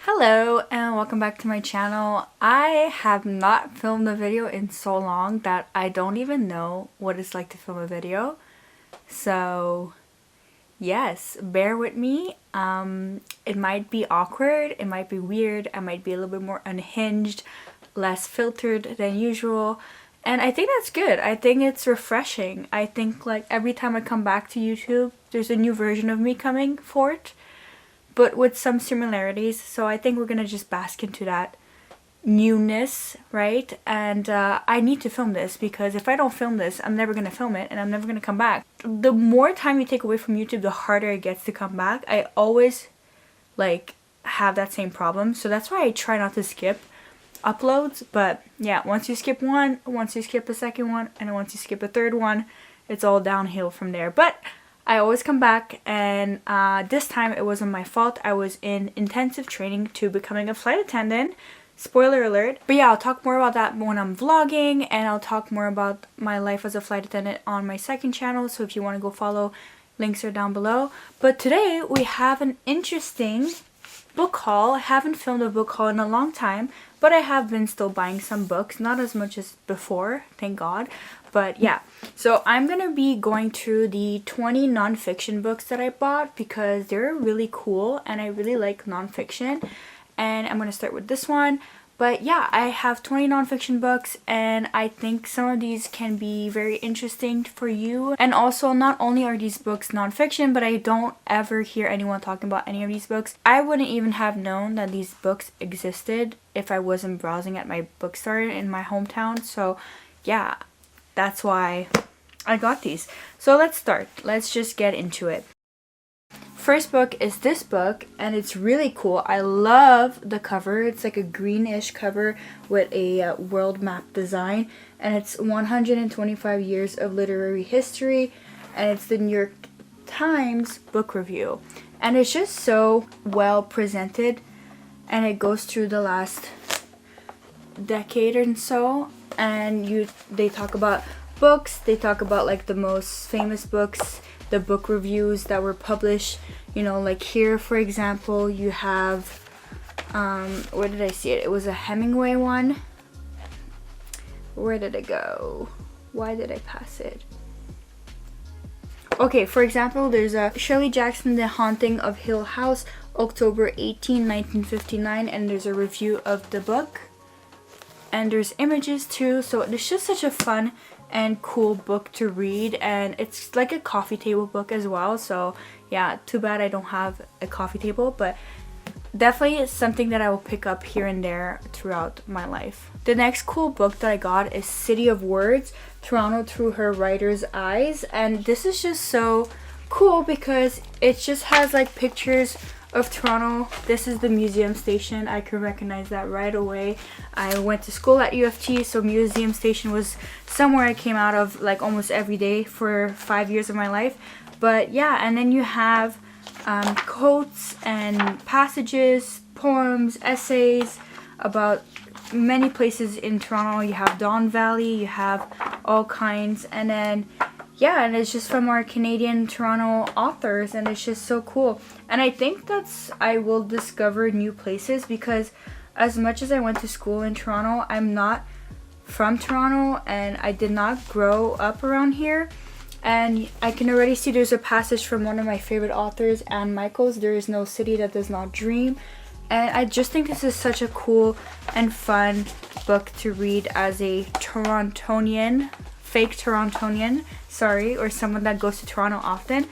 Hello and welcome back to my channel. I have not filmed a video in so long that I don't even know what it's like to film a video. So yes, bear with me. It might be awkward, it might be weird, I might be a little bit more unhinged, less filtered than usual. And I think that's good. I think it's refreshing. I think like every time I come back to YouTube, there's a new version of me coming forth, but with some similarities. So I think we're gonna just bask into that newness, right? And I need to film this because if I don't film this, I'm never gonna film it and I'm never gonna come back. The more time you take away from YouTube, the harder it gets to come back. I always like have that same problem, so that's why I try not to skip uploads. But yeah, once you skip one, once you skip a second one, and once you skip a third one, it's all downhill from there. But I always come back, and this time it wasn't my fault. I was in intensive training to becoming a flight attendant. Spoiler alert. But yeah, I'll talk more about that when I'm vlogging, and I'll talk more about my life as a flight attendant on my second channel. So if you want to go follow, links are down below. But today we have an interesting book haul. I haven't filmed a book haul in a long time, but I have been still buying some books. Not as much as before, thank God. But yeah, so I'm gonna be going through the 20 nonfiction books that I bought because they're really cool and I really like nonfiction. And I'm gonna start with this one. But yeah, I have 20 nonfiction books, and I think some of these can be very interesting for you. And also, not only are these books nonfiction, but I don't ever hear anyone talking about any of these books. I wouldn't even have known that these books existed if I wasn't browsing at my bookstore in my hometown. So yeah, that's why I got these. So let's start. Let's just get into it. First book is this book, and it's really cool. I love the cover. It's like a greenish cover with a world map design, and it's 125 years of literary history, and it's the New York Times book review, and it's just so well presented, and it goes through the last decade and so, and they talk about books, they talk about like the most famous books, the book reviews that were published. You know, like here for example you have where did I see it? It was a Hemingway one. Where did it go? Why did I pass it? Okay, for example, there's a Shirley Jackson, The Haunting of Hill House, October 18, 1959, and there's a review of the book, and there's images too. So it's just such a fun and cool book to read, and it's like a coffee table book as well. So yeah, too bad I don't have a coffee table, but definitely it's something that I will pick up here and there throughout my life. The next cool book that I got is City of Words, Toronto Through Her Writer's Eyes, and this is just so cool because it just has like pictures of Toronto. This is the museum station. I could recognize that right away. I went to school at U of T, so museum station was somewhere I came out of like almost every day for 5 years of my life. But yeah, and then you have quotes and passages, poems, essays about many places in Toronto. You have Don Valley, you have all kinds, and then yeah, and it's just from our Canadian Toronto authors, and it's just so cool. And I think I will discover new places because as much as I went to school in Toronto, I'm not from Toronto and I did not grow up around here. And I can already see there's a passage from one of my favorite authors, Anne Michaels, There Is No City That Does Not Dream. And I just think this is such a cool and fun book to read as a Torontonian, fake Torontonian, sorry, or someone that goes to Toronto often.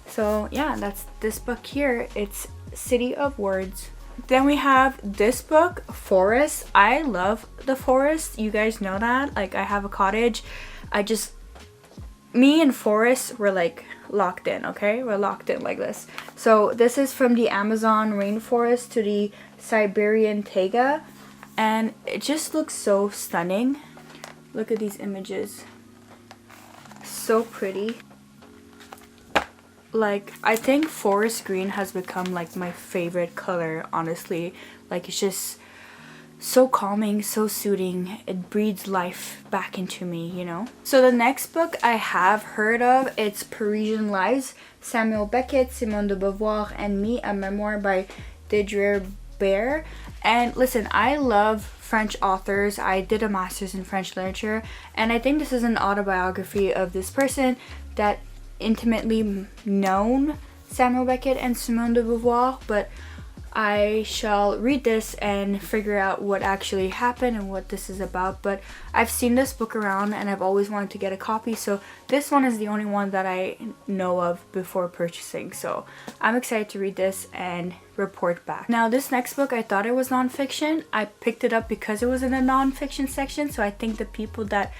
So yeah, that's this book here. It's City of Words. Then we have this book, Forest. I love the forest. You guys know that. Like, I have a cottage. Me and Forest, we're like locked in, okay? We're locked in like this. So this is from the Amazon rainforest to the Siberian taiga, and it just looks so stunning. Look at these images. So pretty. Like, I think forest green has become like my favorite color, honestly. Like, it's just so calming, so soothing. It breathes life back into me, you know? So the next book I have heard of, it's Parisian Lives, Samuel Beckett, Simone de Beauvoir, and Me, a memoir by Deirdre Bear. And listen, I love French authors. I did a master's in French literature, and I think this is an autobiography of this person that intimately known Samuel Beckett and Simone de Beauvoir, but I shall read this and figure out what actually happened and what this is about. But I've seen this book around and I've always wanted to get a copy, so this one is the only one that I know of before purchasing. So I'm excited to read this and report back. Now this next book, I thought it was nonfiction. I picked it up because it was in the nonfiction section, so I think the people that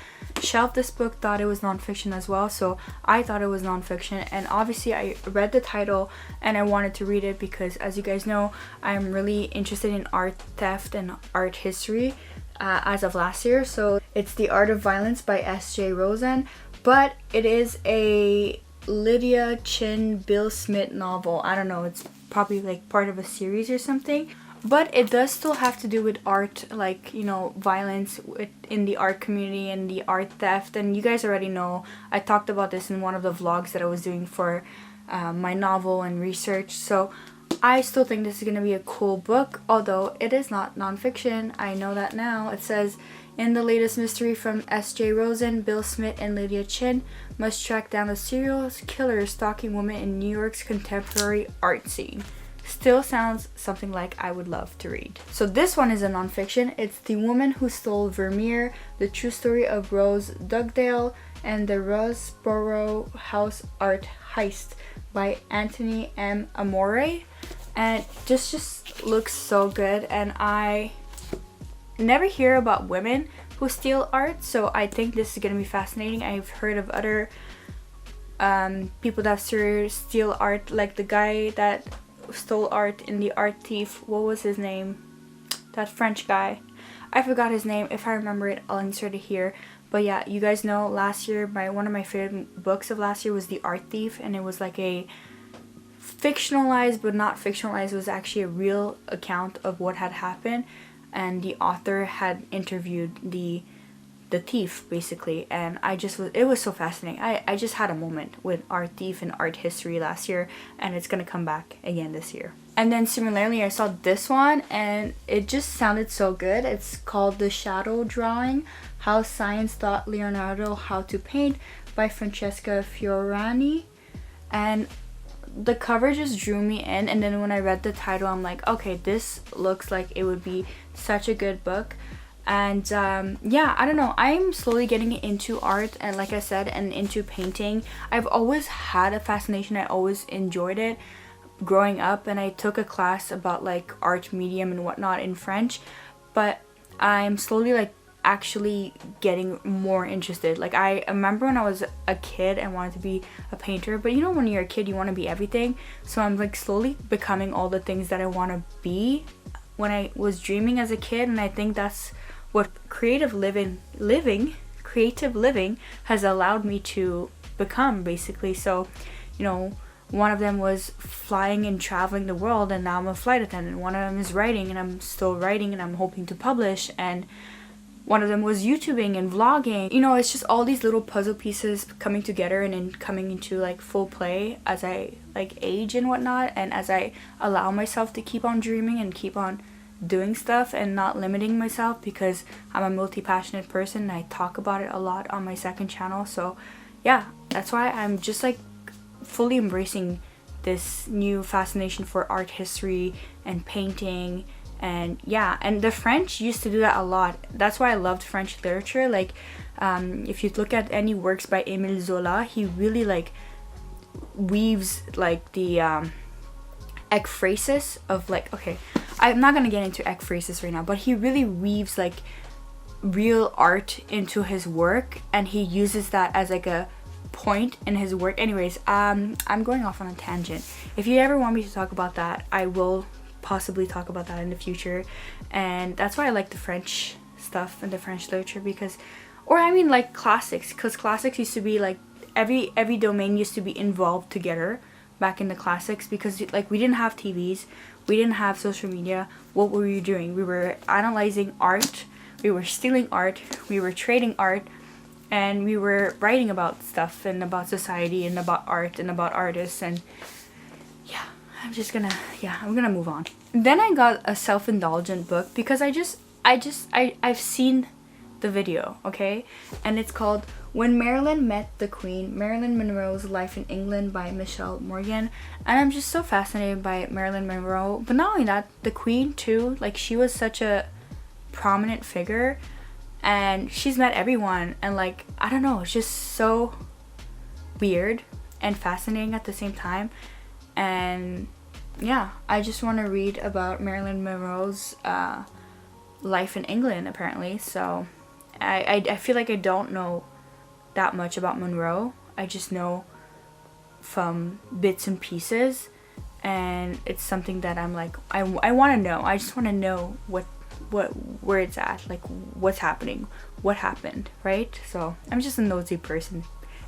shelved this book thought it was nonfiction as well, so I thought it was nonfiction. And obviously I read the title and I wanted to read it because, as you guys know, I'm really interested in art theft and art history as of last year. So it's The Art of Violence by S.J. Rosen, but it is a Lydia Chin Bill Smith novel. I don't know, it's probably like part of a series or something, but it does still have to do with art, like, you know, violence in the art community and the art theft. And you guys already know, I talked about this in one of the vlogs that I was doing for my novel and research. So I still think this is going to be a cool book, although it is not nonfiction. I know that now. It says, in the latest mystery from S.J. Rosen, Bill Smith and Lydia Chin must track down the serial killer stalking women in New York's contemporary art scene. Still sounds something like I would love to read. So this one is a nonfiction. It's The Woman Who Stole Vermeer, the true story of Rose Dugdale and the Rosborough House Art Heist by Anthony M. Amore. And this just looks so good, and I never hear about women who steal art, so I think this is gonna be fascinating. I've heard of other people that steal art, like the guy that stole art in The Art Thief. What was his name? That French guy. I forgot his name. If I remember it, I'll insert it here. But yeah, you guys know last year, one of my favorite books of last year was The Art Thief, and it was like a fictionalized but not fictionalized. It was actually a real account of what had happened, and the author had interviewed the thief basically, and it was so fascinating. I just had a moment with Art Thief and art history last year, and it's gonna come back again this year. And then similarly, I saw this one and it just sounded so good. It's called The Shadow Drawing: How Science Taught Leonardo How to Paint by Francesca Fiorani. And the cover just drew me in, and then when I read the title, I'm like, okay, this looks like it would be such a good book. And yeah, I don't know, I'm slowly getting into art, and like I said, and into painting. I've always had a fascination. I always enjoyed it growing up, and I took a class about like art medium and whatnot in French, but I'm slowly like actually getting more interested. Like I remember when I was a kid, I wanted to be a painter, but you know, when you're a kid you want to be everything. So I'm like slowly becoming all the things that I want to be when I was dreaming as a kid, and I think that's what creative living has allowed me to become basically. So, you know, one of them was flying and traveling the world, and now I'm a flight attendant. One of them is writing, and I'm still writing, and I'm hoping to publish. And one of them was YouTubing and vlogging. You know, it's just all these little puzzle pieces coming together and then coming into like full play as I like age and whatnot, and as I allow myself to keep on dreaming and keep on doing stuff and not limiting myself, because I'm a multi-passionate person and I talk about it a lot on my second channel. So yeah, that's why I'm just like fully embracing this new fascination for art history and painting. And yeah, and the French used to do that a lot. That's why I loved French literature. Like if you look at any works by Émile Zola, he really like weaves like the ekphrasis of like, okay, I'm not gonna get into ekphrasis right now, but he really weaves like real art into his work, and he uses that as like a point in his work. Anyways, I'm going off on a tangent. If you ever want me to talk about that, I will possibly talk about that in the future. And that's why I like the French stuff and the French literature, because, or I mean like classics, because classics used to be like every domain used to be involved together back in the classics, because like we didn't have TVs, we didn't have social media. What were we doing? We were analyzing art, we were stealing art, we were trading art, and we were writing about stuff and about society and about art and about artists. And yeah, I'm gonna move on. Then I got a self-indulgent book because I've seen the video, okay? And it's called When Marilyn Met the Queen, Marilyn Monroe's Life in England by Michelle Morgan. And I'm just so fascinated by Marilyn Monroe. But not only that, the Queen too. Like, she was such a prominent figure. And she's met everyone. And like, I don't know, it's just so weird and fascinating at the same time. And yeah, I just want to read about Marilyn Monroe's life in England, apparently. So I feel like I don't know that much about Monroe. I just know from bits and pieces, and it's something that I'm like, I want to know. I just want to know where it's at, like what's happening, what happened, right? So I'm just a nosy person,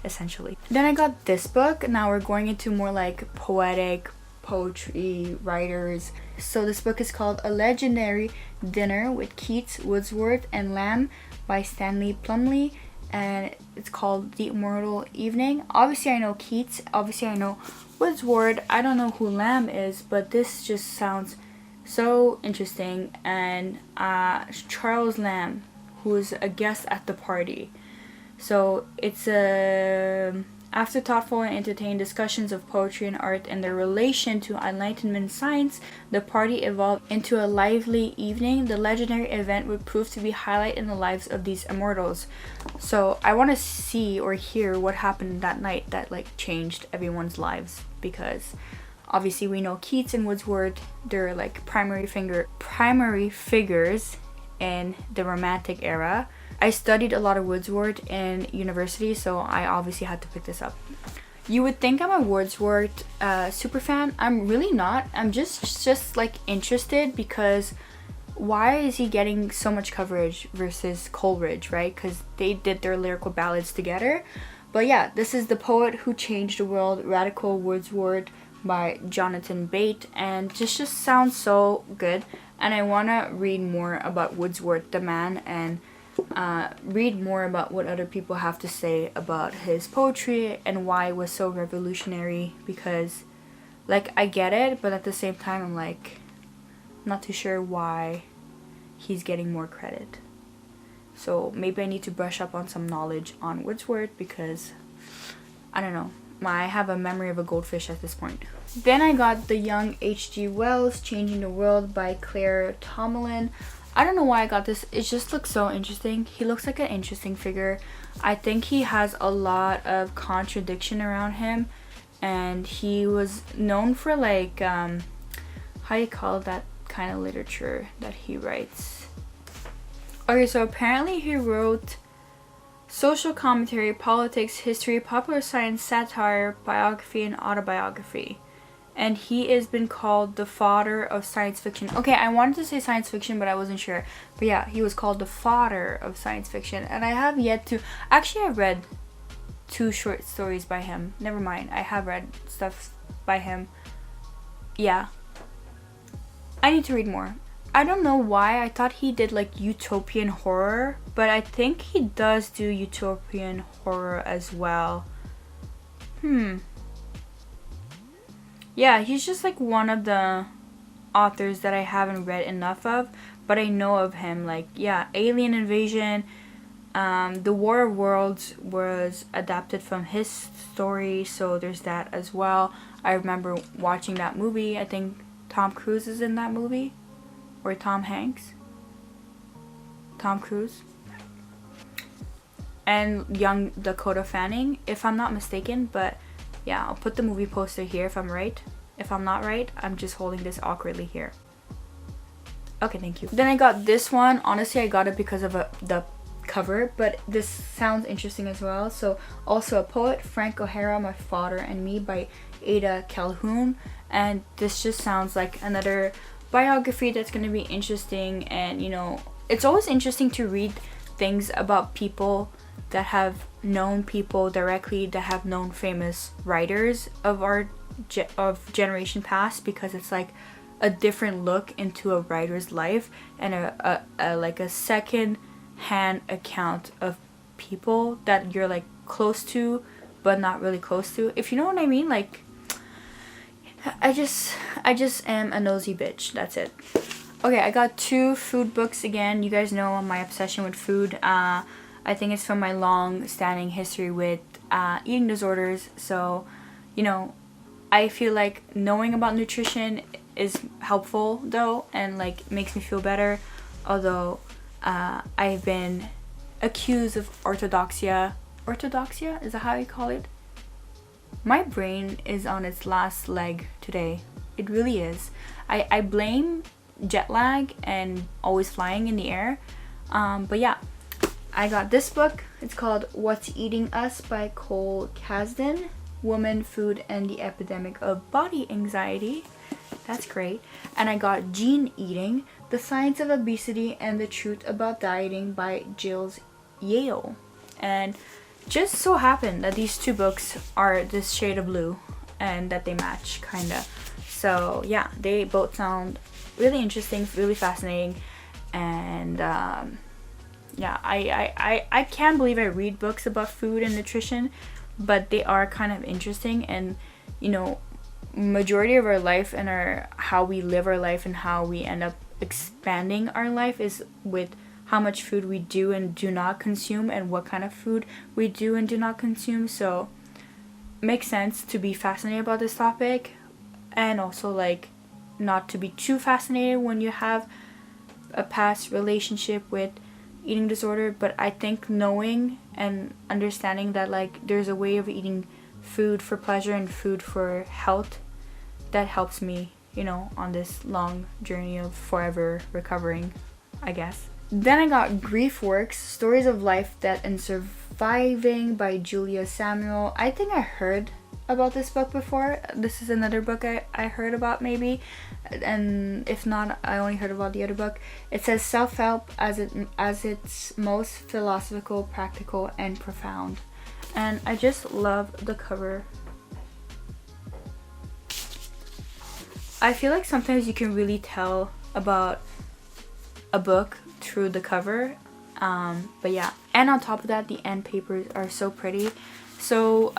essentially. Then I got this book. Now we're going into more like poetic poetry writers. So this book is called A Legendary Dinner with Keats, Woodsword, and Lamb by Stanley Plumley, and it's called The Immortal Evening. Obviously I know Keats, obviously I know Woodsword. I don't know who Lamb is, but this just sounds so interesting. And Charles Lamb, who is a guest at the party. So it's after thoughtful and entertaining discussions of poetry and art and their relation to Enlightenment science, the party evolved into a lively evening. The legendary event would prove to be a highlight in the lives of these immortals. So I want to see or hear what happened that night that like changed everyone's lives, because obviously we know Keats and Woodsword, they're like primary figures in the Romantic era. I studied a lot of Woodsword in university, so I obviously had to pick this up. You would think I'm a Wordsworth super fan. I'm really not. I'm just like interested because why is he getting so much coverage versus Coleridge, right? Because they did their lyrical ballads together. But yeah, this is The Poet Who Changed the World, Radical Wordsworth by Jonathan Bate, and just sounds so good. And I want to read more about Wordsworth the man, and read more about what other people have to say about his poetry and why it was so revolutionary, because like I get it, but at the same time I'm like not too sure why he's getting more credit. So maybe I need to brush up on some knowledge on Wordsworth, because I don't know, I have a memory of a goldfish at this point. Then I got The Young H.G. Wells, Changing the World by Claire Tomalin. I don't know why I got this. It just looks so interesting. He looks like an interesting figure. I think he has a lot of contradiction around him, and he was known for like how you call that kind of literature that he writes. Okay, so apparently he wrote social commentary, politics, history, popular science, satire, biography, and autobiography. And he has been called the father of science fiction. Okay, I wanted to say science fiction, but I wasn't sure. But yeah, he was called the father of science fiction. And I have yet to... Actually, I've read 2 short stories by him. Never mind, I have read stuff by him. Yeah. I need to read more. I don't know why. I thought he did like utopian horror, but I think he does do utopian horror as well. Yeah, he's just like one of the authors that I haven't read enough of, but I know of him. Like, yeah, Alien Invasion, The War of Worlds was adapted from his story, so there's that as well. I remember watching that movie. I think Tom Cruise is in that movie, or Tom Hanks. Tom Cruise. And young Dakota Fanning, if I'm not mistaken, but yeah, I'll put the movie poster here if I'm right. If I'm not right, I'm just holding this awkwardly here. Okay, thank you. Then I got this one. Honestly, I got it because of the cover, but this sounds interesting as well. So, also a poet, Frank O'Hara, My Father and Me by Ada Calhoun. And this just sounds like another biography that's going to be interesting. And, you know, it's always interesting to read things about people that have known people directly, that have known famous writers of our generation past, because it's like a different look into a writer's life, and a like a second hand account of people that you're like close to but not really close to, if you know what I mean. Like, I just am a nosy bitch. That's it. Okay, I got 2 food books again. You guys know my obsession with food. I think it's from my long-standing history with eating disorders. So, you know, I feel like knowing about nutrition is helpful though, and like makes me feel better. Although I've been accused of orthodoxia. Orthodoxia? Is that how you call it? My brain is on its last leg today. It really is. I blame jet lag and always flying in the air. But yeah, I got this book. It's called What's Eating Us by Cole Kasdan. Woman, Food, and the Epidemic of Body Anxiety. That's great. And I got Genn Eating, The Science of Obesity and the Truth About Dieting by Jill Yale. And just so happened that these 2 books are this shade of blue and that they match, kinda. So yeah, they both sound really interesting, really fascinating, and yeah, I can't believe I read books about food and nutrition, but they are kind of interesting. And you know, majority of our life and how we live our life and how we end up expanding our life is with how much food we do and do not consume, and what kind of food we do and do not consume. So it makes sense to be fascinated about this topic, and also like not to be too fascinated when you have a past relationship with eating disorder. But I think knowing and understanding that like there's a way of eating food for pleasure and food for health, that helps me, you know, on this long journey of forever recovering, I guess. Then I got Grief Works, Stories of Life, Death, and Surviving by Julia Samuel. I think I heard about this book before. This is another book I heard about maybe, and if not, I only heard about the other book. It says self-help as its most philosophical, practical, and profound. And I just love the cover. I feel like sometimes you can really tell about a book through the cover, but yeah. And on top of that, the Endpapers are so pretty. So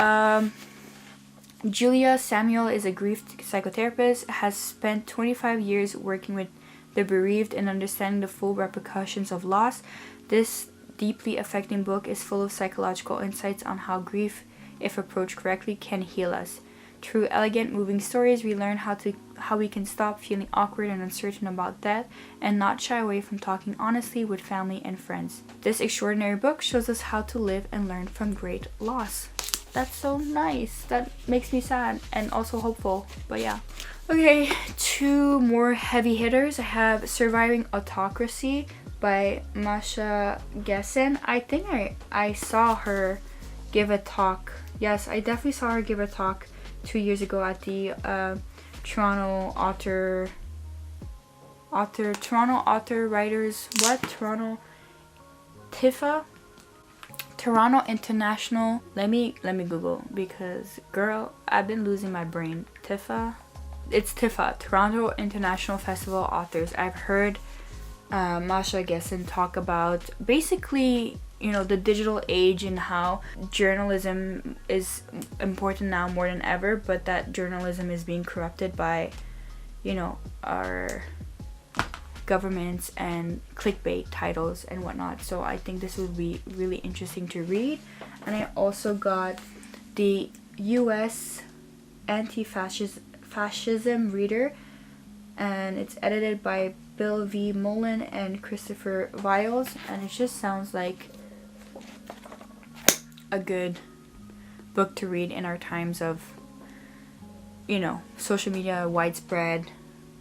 Julia Samuel is a grief psychotherapist, has spent 25 years working with the bereaved and understanding the full repercussions of loss. This deeply affecting book is full of psychological insights on how grief, if approached correctly, can heal us. Through elegant, moving stories, we learn how we can stop feeling awkward and uncertain about death and not shy away from talking honestly with family and friends. This extraordinary book shows us how to live and learn from great loss. That's so nice. That makes me sad and also hopeful, but yeah. Okay, 2 more heavy hitters. I have Surviving Autocracy by Masha Gessen. I think I saw her give a talk. Yes, I definitely saw her give a talk 2 years ago at the Toronto Author Writers, TIFA? Toronto International. Let me Google, because girl, I've been losing my brain. TIFA? It's TIFA, Toronto International Festival Authors. I've heard Masha Gessen talk about basically, you know, the digital age and how journalism is important now more than ever, but that journalism is being corrupted by, you know, our governments and clickbait titles and whatnot. So I think this would be really interesting to read. And I also got the US Anti-Fascism Reader, and it's edited by Bill V. Mullen and Christopher Viles, and it just sounds like a good book to read in our times of, you know, social media, widespread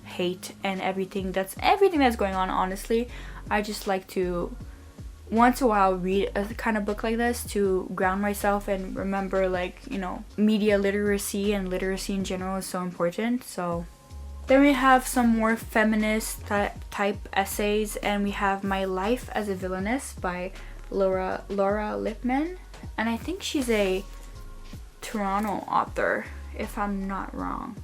hate, and everything that's going on. Honestly, I just like to once in a while read a kind of book like this to ground myself and remember, like, you know, media literacy and literacy in general is so important. So then we have some more feminist type essays, and we have My Life as a Villainess by Laura Lipman, and I think she's a Toronto author, if I'm not wrong.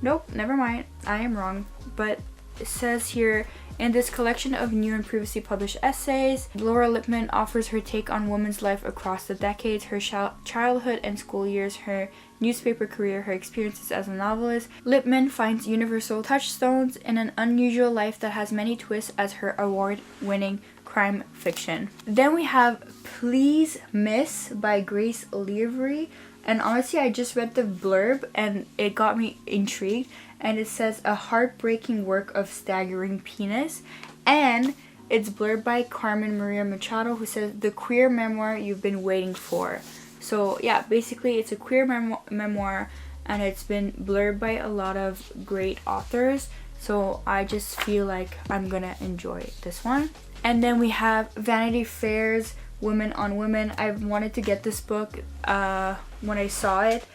Nope, never mind, I am wrong. But it says here, in this collection of new and previously published essays, Laura Lippman offers her take on women's life across the decades, her childhood and school years, her newspaper career, her experiences as a novelist. Lippman finds universal touchstones in an unusual life that has many twists as her award-winning crime fiction. Then we have Please Miss by Grace Levery. And honestly, I just read the blurb and it got me intrigued. And it says, a heartbreaking work of staggering penis. And it's blurred by Carmen Maria Machado, who says, the queer memoir you've been waiting for. So yeah, basically it's a queer memoir, and it's been blurred by a lot of great authors. So I just feel like I'm gonna enjoy this one. And then we have Vanity Fair's Women on Women. I wanted to get this book when I saw it,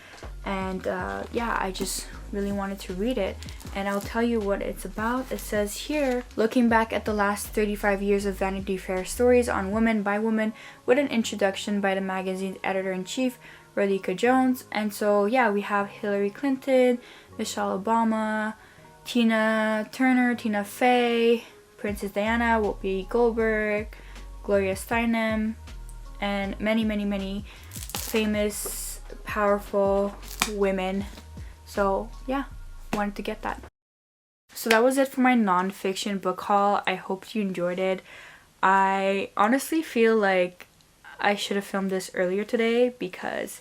and yeah, I just really wanted to read it, and I'll tell you what it's about. It says here, looking back at the last 35 years of Vanity Fair stories on women by women, with an introduction by the magazine's editor-in-chief, Radhika Jones. And so yeah, we have Hillary Clinton, Michelle Obama, Tina Turner, Tina Fey, Princess Diana, Whoopi Goldberg, Gloria Steinem, and many famous, powerful women. So yeah, wanted to get that. So that was it for my non-fiction book haul. I hope you enjoyed it. I honestly feel like I should have filmed this earlier today because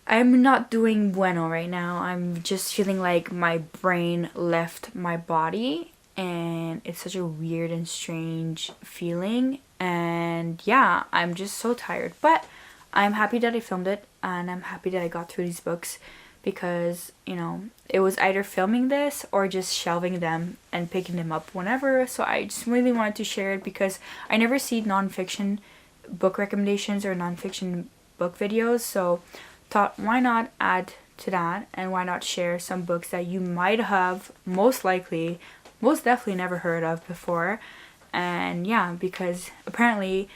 I'm not doing bueno right now. I'm just feeling like my brain left my body, and it's such a weird and strange feeling. And yeah, I'm just so tired, but I'm happy that I filmed it, and I'm happy that I got through these books, because, you know, it was either filming this or just shelving them and picking them up whenever. So I just really wanted to share it because I never see non-fiction book recommendations or non-fiction book videos, so thought, why not add to that, and why not share some books that you might have most definitely never heard of before. And yeah, because apparently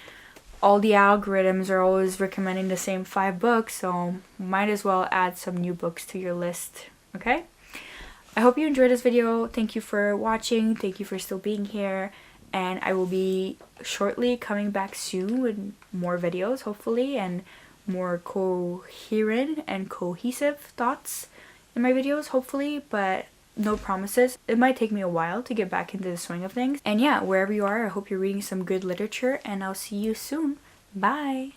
all the algorithms are always recommending the same 5 books, so might as well add some new books to your list. Okay, I hope you enjoyed this video. Thank you for watching, thank you for still being here, and I will be shortly coming back soon with more videos, hopefully, and more coherent and cohesive thoughts in my videos, hopefully, but no promises. It might take me a while to get back into the swing of things. And yeah, wherever you are, I hope you're reading some good literature, and I'll see you soon. Bye!